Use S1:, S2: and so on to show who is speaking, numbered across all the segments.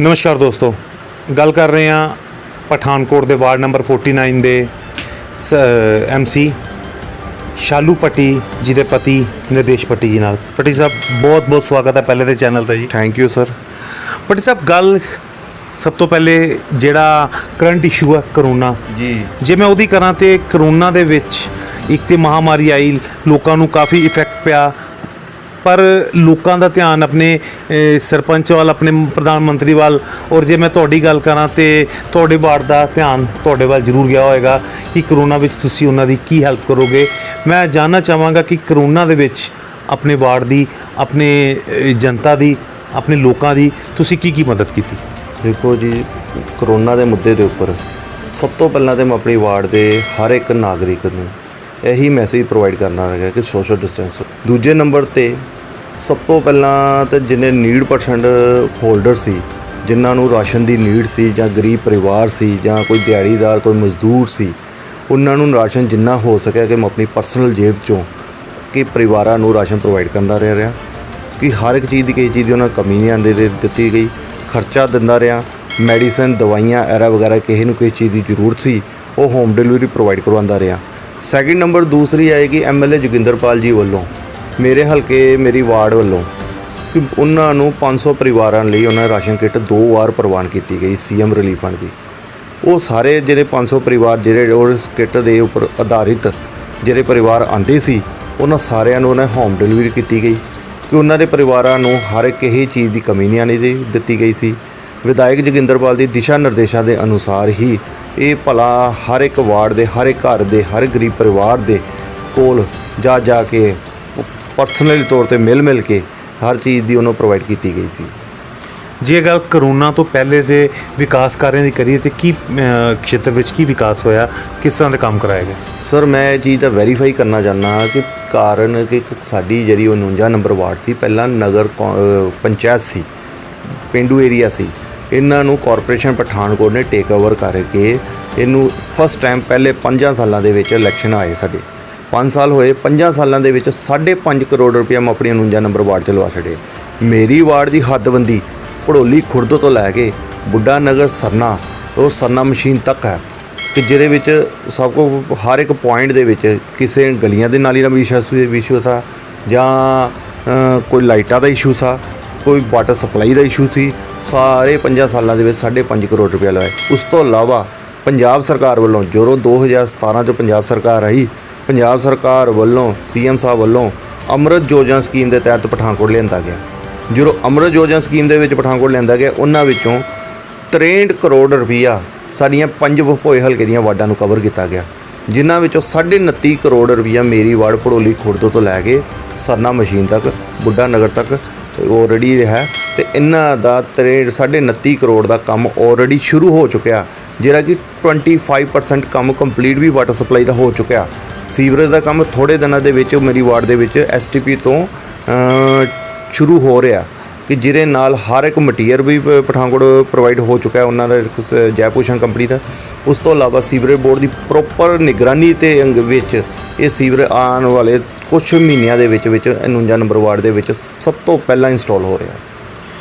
S1: ਨਮਸਕਾਰ ਦੋਸਤੋ, ਗੱਲ ਕਰ ਰਹੇ ਹਾਂ ਪਠਾਨਕੋਟ ਦੇ ਵਾਰਡ ਨੰਬਰ 49 ਦੇ MC ਸ਼ਾਲੂ ਪੱਟੀ ਜੀ ਦੇ ਪਤੀ ਨਿਰਦੇਸ਼ ਪੱਟੀ ਜੀ ਨਾਲ। ਪੱਟੀ ਸਾਹਿਬ ਬਹੁਤ ਬਹੁਤ ਸਵਾਗਤ ਹੈ ਪਹਿਲੇ ਦੇ ਚੈਨਲ ਤੇ ਜੀ।
S2: Thank you sir.
S1: Patti Sahib, ਗੱਲ ਸਭ ਤੋਂ ਪਹਿਲੇ ਜਿਹੜਾ ਕਰੰਟ ਇਸ਼ੂ ਹੈ ਕਰੋਨਾ
S2: ਜੀ,
S1: ਜੇ ਮੈਂ ਉਹਦੀ ਕਰਾਂ ਤੇ ਕਰੋਨਾ ਦੇ ਵਿੱਚ ਇੱਕ ਤੇ ਮਹਾਮਾਰੀ ਆਈ, ਲੋਕਾਂ ਨੂੰ ਕਾਫੀ ਇਫੈਕਟ ਪਿਆ, ਪਰ ਲੋਕਾਂ ਦਾ ਧਿਆਨ ਆਪਣੇ ਸਰਪੰਚ ਵੱਲ, ਆਪਣੇ ਪ੍ਰਧਾਨ ਮੰਤਰੀ ਵੱਲ, ਔਰ ਜੇ ਮੈਂ ਤੁਹਾਡੀ ਗੱਲ ਕਰਾਂ ਤੇ ਤੁਹਾਡੇ ਵਾਰਡ ਦਾ ਧਿਆਨ ਤੁਹਾਡੇ ਵੱਲ ਜ਼ਰੂਰ ਗਿਆ ਹੋਏਗਾ ਕਿ ਕਰੋਨਾ ਵਿੱਚ ਤੁਸੀਂ ਉਹਨਾਂ ਦੀ ਕੀ ਹੈਲਪ ਕਰੋਗੇ। ਮੈਂ ਜਾਣਨਾ ਚਾਹਾਂਗਾ ਕਿ ਕਰੋਨਾ ਦੇ ਵਿੱਚ ਆਪਣੇ ਵਾਰਡ ਦੀ, ਆਪਣੇ ਜਨਤਾ ਦੀ, ਆਪਣੇ ਲੋਕਾਂ ਦੀ ਤੁਸੀਂ ਕੀ ਮਦਦ ਕੀਤੀ।
S2: ਦੇਖੋ ਜੀ, ਕਰੋਨਾ ਦੇ ਮੁੱਦੇ ਦੇ ਉੱਪਰ ਸਭ ਤੋਂ ਪਹਿਲਾਂ ਤਾਂ ਮੈਂ ਆਪਣੀ ਵਾਰਡ ਦੇ ਹਰ ਇੱਕ ਨਾਗਰਿਕ ਨੂੰ ਇਹੀ ਮੈਸੇਜ ਪ੍ਰੋਵਾਈਡ ਕਰਨਾ ਹੈਗਾ ਕਿ ਸੋਸ਼ਲ ਡਿਸਟੈਂਸ। ਦੂਜੇ ਨੰਬਰ ਤੇ ਸਭ ਤੋਂ ਪਹਿਲਾਂ ਤਾਂ ਜਿਹਨੇ ਨੀਡ ਪਰਸੈਂਟ ਹੋਲਡਰ ਸੀ, ਜਿਨ੍ਹਾਂ ਨੂੰ ਰਾਸ਼ਨ ਦੀ ਨੀਡ ਸੀ, ਜਾਂ ਗਰੀਬ ਪਰਿਵਾਰ ਸੀ, ਜਾਂ ਕੋਈ ਦਿਹਾੜੀਦਾਰ, ਕੋਈ ਮਜ਼ਦੂਰ ਸੀ, ਉਹਨਾਂ ਨੂੰ ਰਾਸ਼ਨ ਜਿੰਨਾ ਹੋ ਸਕਿਆ ਕਿ ਮੈਂ ਆਪਣੀ ਪਰਸਨਲ ਜੇਬ 'ਚੋਂ ਕਿ ਪਰਿਵਾਰਾਂ ਨੂੰ ਰਾਸ਼ਨ ਪ੍ਰੋਵਾਈਡ ਕਰਦਾ ਰਿਹਾ ਕਿ ਹਰ ਇੱਕ ਚੀਜ਼ ਦੀ ਕਿਸੇ ਚੀਜ਼ ਦੀ ਉਹਨਾਂ ਨੂੰ ਕਮੀ ਨਹੀਂ ਆਉਂਦੀ ਦਿੱਤੀ ਗਈ। ਖਰਚਾ ਦਿੰਦਾ ਰਿਹਾ, ਮੈਡੀਸਨ, ਦਵਾਈਆਂ ਐਰਾ ਵਗੈਰਾ ਕਿਸੇ ਨੂੰ ਕਿਸੇ ਚੀਜ਼ ਦੀ ਜ਼ਰੂਰਤ ਸੀ ਉਹ ਹੋਮ ਡਿਲੀਵਰੀ ਪ੍ਰੋਵਾਈਡ ਕਰਵਾਉਂਦਾ ਰਿਹਾ। ਸੈਕਿੰਡ ਨੰਬਰ ਦੂਸਰੀ ਆਏਗੀ MLA ਜੋਗਿੰਦਰਪਾਲ ਜੀ ਵੱਲੋਂ, ਮੇਰੇ ਹਲਕੇ, ਮੇਰੀ ਵਾਰਡ ਵੱਲੋਂ, ਕਿ ਉਹਨਾਂ ਨੂੰ 500 ਪਰਿਵਾਰਾਂ ਲਈ ਉਹਨਾਂ ਰਾਸ਼ਨ ਕਿੱਟ 2 ਵਾਰ ਪ੍ਰਵਾਨ ਕੀਤੀ ਗਈ CM ਰਿਲੀਫ ਫੰਡ ਦੀ। ਉਹ ਸਾਰੇ ਜਿਹੜੇ 500 ਪਰਿਵਾਰ ਜਿਹੜੇ ਉਸ ਕਿੱਟ ਦੇ ਉੱਪਰ ਆਧਾਰਿਤ ਜਿਹੜੇ ਪਰਿਵਾਰ ਆਉਂਦੇ ਸੀ, ਉਹਨਾਂ ਸਾਰਿਆਂ ਨੂੰ ਉਹਨਾਂ ਹੋਮ ਡਿਲੀਵਰੀ ਕੀਤੀ ਗਈ ਕਿ ਉਹਨਾਂ ਦੇ ਪਰਿਵਾਰਾਂ ਨੂੰ ਹਰ ਇੱਕ ਇਹ ਚੀਜ਼ ਦੀ ਕਮੀ ਨਹੀਂ ਆਉਣੀ ਦਿੱਤੀ ਗਈ ਸੀ। ਵਿਧਾਇਕ ਜੋਗਿੰਦਰਪਾਲ ਦੀ ਦਿਸ਼ਾ ਨਿਰਦੇਸ਼ਾਂ ਦੇ ਅਨੁਸਾਰ ਹੀ ਇਹ ਭਲਾ ਹਰ ਇੱਕ ਵਾਰਡ ਦੇ, ਹਰ ਇੱਕ ਘਰ ਦੇ, ਹਰ ਗਰੀਬ ਪਰਿਵਾਰ ਦੇ ਕੋਲ ਜਾ ਕੇ ਪਰਸਨਲੀ ਤੌਰ ਤੇ ਮਿਲ ਕੇ ਹਰ ਚੀਜ਼ ਦੀ ਉਹਨੂੰ ਪ੍ਰੋਵਾਈਡ ਕੀਤੀ ਗਈ ਸੀ।
S1: ਜੇ ਗੱਲ ਕਰੋਨਾ ਤੋਂ ਪਹਿਲੇ ਦੇ ਵਿਕਾਸ ਕਾਰਿਆਂ ਦੀ ਕਰੀਏ ਤੇ ਕੀ ਖੇਤਰ ਵਿੱਚ ਕੀ ਵਿਕਾਸ ਹੋਇਆ, ਕਿਸ ਤਰ੍ਹਾਂ ਦੇ ਕੰਮ ਕਰਾਏ ਗਏ?
S2: ਸਰ, ਮੈਂ ਇਹ ਚੀਜ਼ ਦਾ ਵੈਰੀਫਾਈ ਕਰਨਾ ਚਾਹੁੰਦਾ ਕਿ ਕਾਰਨ ਕਿ ਸਾਡੀ ਜਿਹੜੀ 49 ਨੰਬਰ ਵਾਰਡ ਸੀ, ਪਹਿਲਾਂ ਨਗਰ ਪੰਚਾਇਤ ਸੀ, ਪੇਂਡੂ ਏਰੀਆ ਸੀ। ਇਹਨਾਂ ਨੂੰ ਕਾਰਪੋਰੇਸ਼ਨ ਪਠਾਨਕੋਟ ਨੇ ਟੇਕ ਓਵਰ ਕਰਕੇ ਇਹਨੂੰ ਫਸਟ ਟਾਈਮ ਪਹਿਲੇ 5 ਸਾਲਾਂ ਦੇ ਵਿੱਚ ਇਲੈਕਸ਼ਨ ਆਏ ਸਾਡੇ 5 ਸਾਲ ਹੋਏ। 5 ਸਾਲਾਂ ਦੇ ਵਿੱਚ 5.5 ਕਰੋੜ ਰੁਪਇਆ ਮੈਂ ਆਪਣੀ 49 ਨੰਬਰ ਵਾਰਡ 'ਚ ਲਵਾ ਛੱਡੇ। ਮੇਰੀ ਵਾਰਡ ਦੀ ਹੱਦਬੰਦੀ ਭੜੋਲੀ ਖੁਰਦ ਤੋਂ ਲੈ ਕੇ ਬੁੱਢਾ ਨਗਰ ਸਰਨਾ, ਉਹ ਸਰਨਾ ਮਸ਼ੀਨ ਤੱਕ ਹੈ ਕਿ ਜਿਹਦੇ ਵਿੱਚ ਸਭ ਕੋ ਹਰ ਇੱਕ ਪੁਆਇੰਟ ਦੇ ਵਿੱਚ ਕਿਸੇ ਗਲੀਆਂ ਦੇ ਨਾਲੀ ਦਾ ਇਸ਼ੂ ਸੀ, ਜਾਂ ਕੋਈ ਲਾਈਟਾਂ ਦਾ ਇਸ਼ੂ ਸੀ, ਕੋਈ ਵਾਟਰ ਸਪਲਾਈ ਦਾ ਇਸ਼ੂ ਸੀ। ਸਾਰੇ 5 ਸਾਲਾਂ ਦੇ ਵਿੱਚ 5.5 ਕਰੋੜ ਰੁਪਇਆ ਲਵਾਏ। ਉਸ ਤੋਂ ਇਲਾਵਾ ਪੰਜਾਬ ਸਰਕਾਰ ਵੱਲੋਂ ਜਦੋਂ 2017 'ਚ ਪੰਜਾਬ ਸਰਕਾਰ ਆਈ, ਪੰਜਾਬ ਸਰਕਾਰ ਵੱਲੋਂ CM ਸਾਹਿਬ ਵੱਲੋਂ ਅੰਮ੍ਰਿਤ ਯੋਜਨਾ ਸਕੀਮ ਦੇ ਤਹਿਤ ਪਠਾਨਕੋਟ ਲਿਆਂਦਾ ਗਿਆ। ਜਦੋਂ ਅੰਮ੍ਰਿਤ ਯੋਜਨਾ ਸਕੀਮ ਦੇ ਵਿੱਚ ਪਠਾਨਕੋਟ ਲਿਆਂਦਾ ਗਿਆ, ਉਹਨਾਂ ਵਿੱਚੋਂ 63 ਕਰੋੜ ਰੁਪਈਆ ਸਾਡੀਆਂ 5 ਭੋਏ ਹਲਕੇ ਦੀਆਂ ਵਾਰਡਾਂ ਨੂੰ ਕਵਰ ਕੀਤਾ ਗਿਆ, ਜਿਨ੍ਹਾਂ ਵਿੱਚੋਂ 29.5 ਕਰੋੜ ਰੁਪਈਆ ਮੇਰੀ ਵਾਰਡ ਭੜੋਲੀ ਖੁਰਦ ਤੋਂ ਲੈ ਕੇ ਸਰਨਾ ਮਸ਼ੀਨ ਤੱਕ, ਬੁੱਢਾ ਨਗਰ ਤੱਕ ਆਲਰੇਡੀ ਹੈ। ਤੇ ਇਹਨਾਂ ਦਾ 29.5 ਕਰੋੜ ਦਾ ਕੰਮ ਆਲਰੇਡੀ ਸ਼ੁਰੂ ਹੋ ਚੁੱਕਿਆ, ਜਿਹੜਾ ਕਿ 25% ਕੰਮ ਕੰਪਲੀਟ ਵੀ ਵਾਟਰ ਸਪਲਾਈ ਦਾ ਹੋ ਚੁੱਕਿਆ। ਸੀਵਰੇਜ ਦਾ ਕੰਮ ਥੋੜ੍ਹੇ ਦਿਨਾਂ ਦੇ ਵਿੱਚ ਮੇਰੀ ਵਾਰਡ ਦੇ ਵਿੱਚ STP ਤੋਂ ਸ਼ੁਰੂ ਹੋ ਰਿਹਾ, ਕਿ ਜਿਹਦੇ ਨਾਲ ਹਰ ਇੱਕ ਮਟੀਰੀਅਲ ਵੀ ਪਠਾਨਕੋਟ ਪ੍ਰੋਵਾਈਡ ਹੋ ਚੁੱਕਾ ਉਹਨਾਂ ਦਾ ਜੈਪੂਸ਼ਨ ਕੰਪਨੀ ਦਾ। ਉਸ ਤੋਂ ਇਲਾਵਾ ਸੀਵਰੇਜ ਬੋਰਡ ਦੀ ਪ੍ਰੋਪਰ ਨਿਗਰਾਨੀ ਤੇ ਵਿੱਚ ਇਹ ਸੀਵਰੇਜ ਆਉਣ ਵਾਲੇ ਕੁਛ ਮਹੀਨਿਆਂ ਦੇ ਵਿੱਚ 49 ਨੰਬਰ ਵਾਰਡ ਦੇ ਵਿੱਚ ਸਭ ਤੋਂ ਪਹਿਲਾਂ ਇੰਸਟਾਲ ਹੋ ਰਿਹਾ।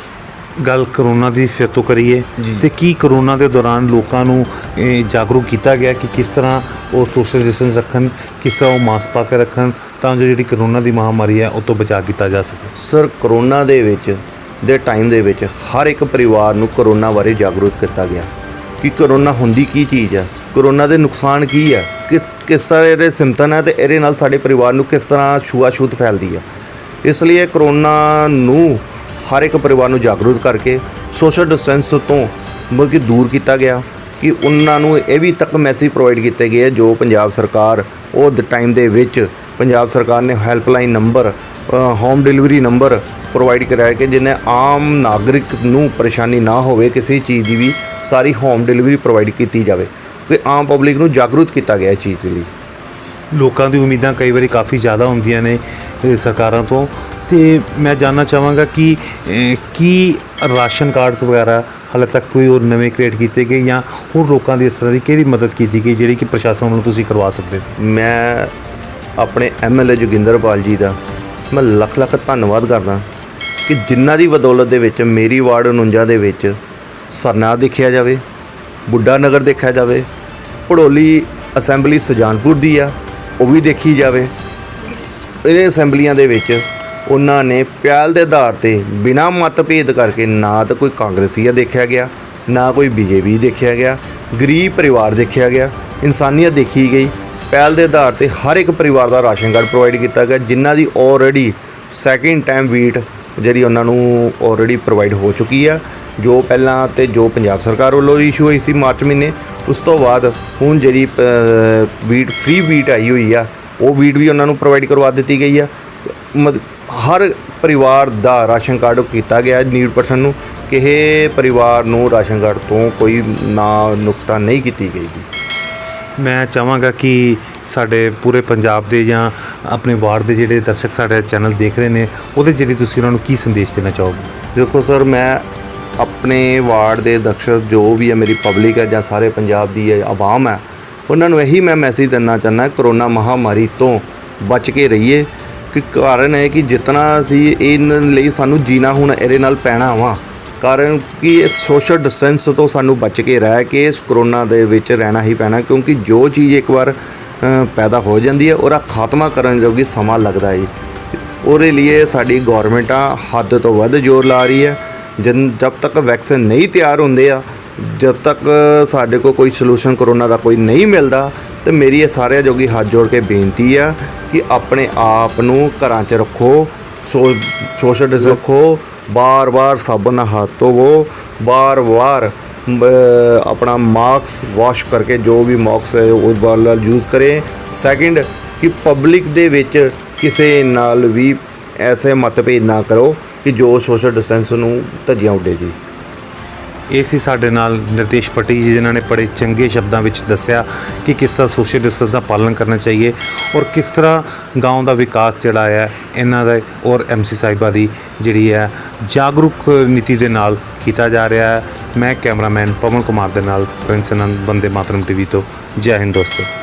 S1: ਗੱਲ ਕਰੋਨਾ ਦੀ ਫਿਰ ਤੋਂ ਕਰੀਏ ਤੇ ਕੀ ਕਰੋਨਾ ਦੇ ਦੌਰਾਨ ਲੋਕਾਂ ਨੂੰ ਜਾਗਰੂਕ ਕੀਤਾ ਗਿਆ ਕਿ ਕਿਸ ਤਰ੍ਹਾਂ ਉਹ ਸੋਸ਼ਲ ਡਿਸਟੈਂਸ ਰੱਖਣ, ਕਿਸ ਤਰ੍ਹਾਂ ਉਹ ਮਾਸਕ ਪਾ ਕੇ ਰੱਖਣ, ਤਾਂ ਜੋ ਜਿਹੜੀ ਕਰੋਨਾ ਦੀ ਮਹਾਮਾਰੀ ਹੈ ਉਹ ਤੋਂ ਬਚਾਅ ਕੀਤਾ ਜਾ ਸਕੇ? ਸਰ,
S2: ਕਰੋਨਾ ਦੇ ਟਾਈਮ ਦੇ ਵਿੱਚ ਹਰ ਇੱਕ ਪਰਿਵਾਰ ਨੂੰ ਕਰੋਨਾ ਬਾਰੇ ਜਾਗਰੂਕ ਕੀਤਾ ਗਿਆ ਕਿ ਕਰੋਨਾ ਹੁੰਦੀ ਕੀ ਚੀਜ਼ ਹੈ, ਕਰੋਨਾ ਦੇ ਨੁਕਸਾਨ ਕੀ ਹੈ, ਕਿਸ ਤਰ੍ਹਾਂ ਇਹਦੇ ਸਿੰਪਟਮ ਹੈ, ਤੇ ਇਹਦੇ ਨਾਲ ਸਾਡੇ ਪਰਿਵਾਰ ਨੂੰ ਕਿਸ ਤਰ੍ਹਾਂ ਛੂਆਛੂਤ ਫੈਲਦੀ ਹੈ। ਇਸ ਲਈ ਇਹ ਕਰੋਨਾ ਨੂੰ ਹਰ ਇੱਕ ਪਰਿਵਾਰ ਨੂੰ ਜਾਗਰੂਕ ਕਰਕੇ ਸੋਸ਼ਲ ਡਿਸਟੈਂਸ ਤੋਂ ਮਤਲਬ ਕਿ ਦੂਰ ਕੀਤਾ ਗਿਆ, ਕਿ ਉਹਨਾਂ ਨੂੰ ਇਹ ਵੀ ਤੱਕ ਮੈਸੇਜ ਪ੍ਰੋਵਾਈਡ ਕੀਤੇ ਗਏ ਜੋ ਪੰਜਾਬ ਸਰਕਾਰ ਉਹ ਟਾਈਮ ਦੇ ਵਿੱਚ ਪੰਜਾਬ ਸਰਕਾਰ ਨੇ helpline number, home delivery number provide ਕਰਾਇਆ ਕਿ ਜਿਹਨੇ ਆਮ ਨਾਗਰਿਕ ਨੂੰ ਪਰੇਸ਼ਾਨੀ ਨਾ ਹੋਵੇ ਕਿਸੇ ਚੀਜ਼ ਦੀ ਵੀ, ਸਾਰੀ ਹੋਮ ਡਿਲੀਵਰੀ ਪ੍ਰੋਵਾਈਡ ਕੀਤੀ ਜਾਵੇ, ਕਿ ਆਮ ਪਬਲਿਕ ਨੂੰ ਜਾਗਰੂਕ ਕੀਤਾ ਗਿਆ ਇਸ ਚੀਜ਼ ਲਈ।
S1: ਲੋਕਾਂ ਦੀ ਉਮੀਦਾਂ ਕਈ ਵਾਰੀ ਕਾਫੀ ਜ਼ਿਆਦਾ ਹੁੰਦੀਆਂ ਨੇ ਸਰਕਾਰਾਂ ਤੋਂ, ਤੇ ਮੈਂ ਜਾਣਨਾ ਚਾਹਾਂਗਾ ਕਿ ਕੀ ਰਾਸ਼ਨ ਕਾਰਡਸ ਵਗੈਰਾ ਹਾਲੇ ਤੱਕ ਕੋਈ ਹੋਰ ਨਵੇਂ ਕ੍ਰੀਏਟ ਕੀਤੇ ਗਏ, ਜਾਂ ਹੋਰ ਲੋਕਾਂ ਦੀ ਇਸ ਤਰ੍ਹਾਂ ਦੀ ਕਿਹੜੀ ਮਦਦ ਕੀਤੀ ਗਈ ਜਿਹੜੀ ਕਿ ਪ੍ਰਸ਼ਾਸਨ ਵੱਲੋਂ ਤੁਸੀਂ ਕਰਵਾ ਸਕਦੇ ਸੀ?
S2: ਮੈਂ ਆਪਣੇ MLA ਜੋਗਿੰਦਰਪਾਲ ਜੀ ਦਾ ਮੈਂ ਲੱਖ ਧੰਨਵਾਦ ਕਰਦਾ ਕਿ ਜਿਨ੍ਹਾਂ ਦੀ ਬਦੌਲਤ ਦੇ ਵਿੱਚ ਮੇਰੀ ਵਾਰਡ 49 ਦੇ ਵਿੱਚ ਸਰਨਾ ਦੇਖਿਆ ਜਾਵੇ, ਬੁੱਢਾ ਨਗਰ ਦੇਖਿਆ ਜਾਵੇ, ਭੜੋਲੀ ਅਸੈਂਬਲੀ ਸੁਜਾਨਪੁਰ ਦੀ ਆ ਉਹ ਵੀ ਦੇਖੀ ਜਾਵੇ। ਇਹ ਅਸੈਂਬਲੀਆਂ ਦੇ ਵਿੱਚ ਉਹਨਾਂ ਨੇ ਪਹਿਲ ਦੇ ਆਧਾਰ ਤੇ ਬਿਨਾਂ ਮਤਭੇਦ ਕਰਕੇ ਨਾ ਤਾਂ ਕੋਈ ਕਾਂਗਰਸੀਆ ਦੇਖਿਆ ਗਿਆ, ਨਾ ਕੋਈ ਬੀਜੇਪੀ ਦੇਖਿਆ ਗਿਆ, ਗਰੀਬ ਪਰਿਵਾਰ ਦੇਖਿਆ ਗਿਆ, ਇਨਸਾਨੀਅਤ ਦੇਖੀ ਗਈ। ਪਹਿਲ ਦੇ ਆਧਾਰ ਤੇ ਹਰ ਇੱਕ ਪਰਿਵਾਰ ਦਾ ਰਾਸ਼ਨ ਕਾਰਡ ਪ੍ਰੋਵਾਈਡ ਕੀਤਾ ਗਿਆ, ਜਿਨ੍ਹਾਂ ਦੀ ਆਲਰੇਡੀ ਸੈਕਿੰਡ ਟਾਈਮ ਵੀਟ ਜਿਹੜੀ ਉਹਨਾਂ ਨੂੰ ਆਲਰੇਡੀ ਪ੍ਰੋਵਾਈਡ ਹੋ ਚੁੱਕੀ ਆ। ਜੋ ਪਹਿਲਾਂ ਤੇ ਜੋ ਪੰਜਾਬ ਸਰਕਾਰ ਵੱਲੋਂ ਇਸ਼ੂ ਹੋਈ ਸੀ ਮਾਰਚ ਮਹੀਨੇ, ਉਸ ਤੋਂ ਬਾਅਦ ਹੁਣ ਜਿਹੜੀ ਵੀਟ ਫ੍ਰੀ ਵੀਟ ਆਈ ਹੋਈ ਆ ਉਹ ਵੀਟ ਵੀ ਉਹਨਾਂ ਨੂੰ ਪ੍ਰੋਵਾਈਡ ਕਰਵਾ ਦਿੱਤੀ ਗਈ ਆ। ਹਰ ਪਰਿਵਾਰ ਦਾ ਰਾਸ਼ਨ ਕਾਰਡ ਕੀਤਾ ਗਿਆ ਨੀਡ ਪਰਸਨ ਨੂੰ, ਕਿਸੇ ਪਰਿਵਾਰ ਨੂੰ ਰਾਸ਼ਨ ਕਾਰਡ ਤੋਂ ਕੋਈ ਨਾ ਨੁਕਤਾ ਨਹੀਂ ਕੀਤੀ ਗਈ ਜੀ।
S1: ਮੈਂ ਚਾਹਾਂਗਾ ਕਿ ਸਾਡੇ ਪੂਰੇ ਪੰਜਾਬ ਦੇ ਜਾਂ ਆਪਣੇ ਵਾਰਡ ਦੇ ਜਿਹੜੇ ਦਰਸ਼ਕ ਸਾਡੇ ਚੈਨਲ ਦੇਖ ਰਹੇ ਨੇ ਉਹਦੇ ਜਿਹੜੀ ਤੁਸੀਂ ਉਹਨਾਂ ਨੂੰ ਕੀ ਸੰਦੇਸ਼ ਦੇਣਾ ਚਾਹੋਗੇ?
S2: ਦੇਖੋ ਸਰ, ਮੈਂ ਆਪਣੇ ਵਾਰਡ ਦੇ ਦਰਸ਼ਕ ਜੋ ਵੀ ਹੈ, ਮੇਰੀ ਪਬਲਿਕ ਹੈ ਜਾਂ ਸਾਰੇ ਪੰਜਾਬ ਦੀ ਆਵਾਮ ਹੈ, ਉਹਨਾਂ ਨੂੰ ਇਹੀ ਮੈਂ ਮੈਸੇਜ ਦੇਣਾ ਚਾਹੁੰਦਾ, ਕਰੋਨਾ ਮਹਾਮਾਰੀ ਤੋਂ ਬਚ ਕੇ ਰਹੀਏ। ਕਿ ਕਾਰਨ ਹੈ ਕਿ ਜਿਤਨਾ ਅਸੀਂ ਇਹਨਾਂ ਲਈ ਸਾਨੂੰ ਜੀਣਾ ਹੁਣ ਇਹਦੇ ਨਾਲ ਪੈਣਾ ਵਾ, ਕਾਰਨ ਕਿ ਇਹ ਸੋਸ਼ਲ ਡਿਸਟੈਂਸ ਤੋਂ ਸਾਨੂੰ ਬਚ ਕੇ ਰਹਿ ਕੇ ਇਸ ਕਰੋਨਾ ਦੇ ਵਿੱਚ ਰਹਿਣਾ ਹੀ ਪੈਣਾ, ਕਿਉਂਕਿ ਜੋ ਚੀਜ਼ ਇੱਕ ਵਾਰ ਪੈਦਾ ਹੋ ਜਾਂਦੀ ਹੈ ਉਹਦਾ ਖਾਤਮਾ ਕਰਨ ਜੋਗੀ ਸਮਾਂ ਲੱਗਦਾ ਹੈ। ਉਹਦੇ ਲਈ ਸਾਡੀ ਗੌਰਮੈਂਟ ਆ ਹੱਦ ਤੋਂ ਵੱਧ ਜ਼ੋਰ ਲਾ ਰਹੀ ਹੈ। ਜਦ ਤੱਕ ਵੈਕਸੀਨ ਨਹੀਂ ਤਿਆਰ ਹੁੰਦੇ ਆ, ਜਦ ਤੱਕ ਸਾਡੇ ਕੋਲ ਕੋਈ ਸੋਲੂਸ਼ਨ ਕਰੋਨਾ ਦਾ ਕੋਈ ਨਹੀਂ ਮਿਲਦਾ, ਤੇ ਮੇਰੀ ਇਹ ਸਾਰਿਆਂ ਜੋਗੀ ਹੱਥ ਜੋੜ ਕੇ ਬੇਨਤੀ ਆ ਕਿ ਆਪਣੇ ਆਪ ਨੂੰ ਘਰਾਂ 'ਚ ਰੱਖੋ, ਸੋਸ਼ਲ ਡਿਸਟੈਂਸ ਰੱਖੋ, ਬਾਰ-ਬਾਰ ਸਾਬਣ ਨਾਲ ਹੱਥ ਧੋਵੋ, ਬਾਰ-ਬਾਰ ਆਪਣਾ ਮਾਸਕ ਵਾਸ਼ ਕਰਕੇ ਜੋ ਵੀ ਮਾਸਕ ਹੈ ਉਹ ਵਾਲਾ ਯੂਜ਼ ਕਰੇ। ਸੈਕਿੰਡ ਕਿ ਪਬਲਿਕ ਦੇ ਵਿੱਚ ਕਿਸੇ ਨਾਲ ਵੀ ਐਸੇ ਮਤਭੇਦ ਨਾ ਕਰੋ ਕਿ ਜੋ ਸੋਸ਼ਲ ਡਿਸਟੈਂਸ ਨੂੰ ਧੱਜੀਆਂ ਉੱਡੇ ਜੀ।
S1: ਇਹ ਸੀ ਸਾਡੇ ਨਾਲ ਨਿਰਦੇਸ਼ ਪੱਟੀ ਜੀ, ਜਿਨ੍ਹਾਂ ਨੇ ਬੜੇ ਚੰਗੇ ਸ਼ਬਦਾਂ ਵਿੱਚ ਦੱਸਿਆ ਕਿ ਕਿਸ ਤਰ੍ਹਾਂ ਸੋਸ਼ਲ ਡਿਸਟੈਂਸ ਦਾ ਪਾਲਣ ਕਰਨਾ ਚਾਹੀਏ ਔਰ ਕਿਸ ਤਰ੍ਹਾਂ ਗਾਉਂ ਦਾ ਵਿਕਾਸ ਜਿਹੜਾ ਹੈ ਇਹਨਾਂ ਦਾ ਔਰ ਐਮਸੀ ਸਾਹਿਬਾ ਦੀ ਜਿਹੜੀ ਹੈ ਜਾਗਰੂਕ ਨੀਤੀ ਦੇ ਨਾਲ ਕੀਤਾ ਜਾ ਰਿਹਾ ਹੈ। ਮੈਂ ਕੈਮਰਾਮੈਨ ਪਵਨ ਕੁਮਾਰ ਦੇ ਨਾਲ ਪ੍ਰਿੰਸ ਆਨੰਦ, ਵੰਦੇ ਮਾਤਰਮ ਟੀਵੀ ਤੋਂ। ਜੈ ਹਿੰਦ ਦੋਸਤੋ।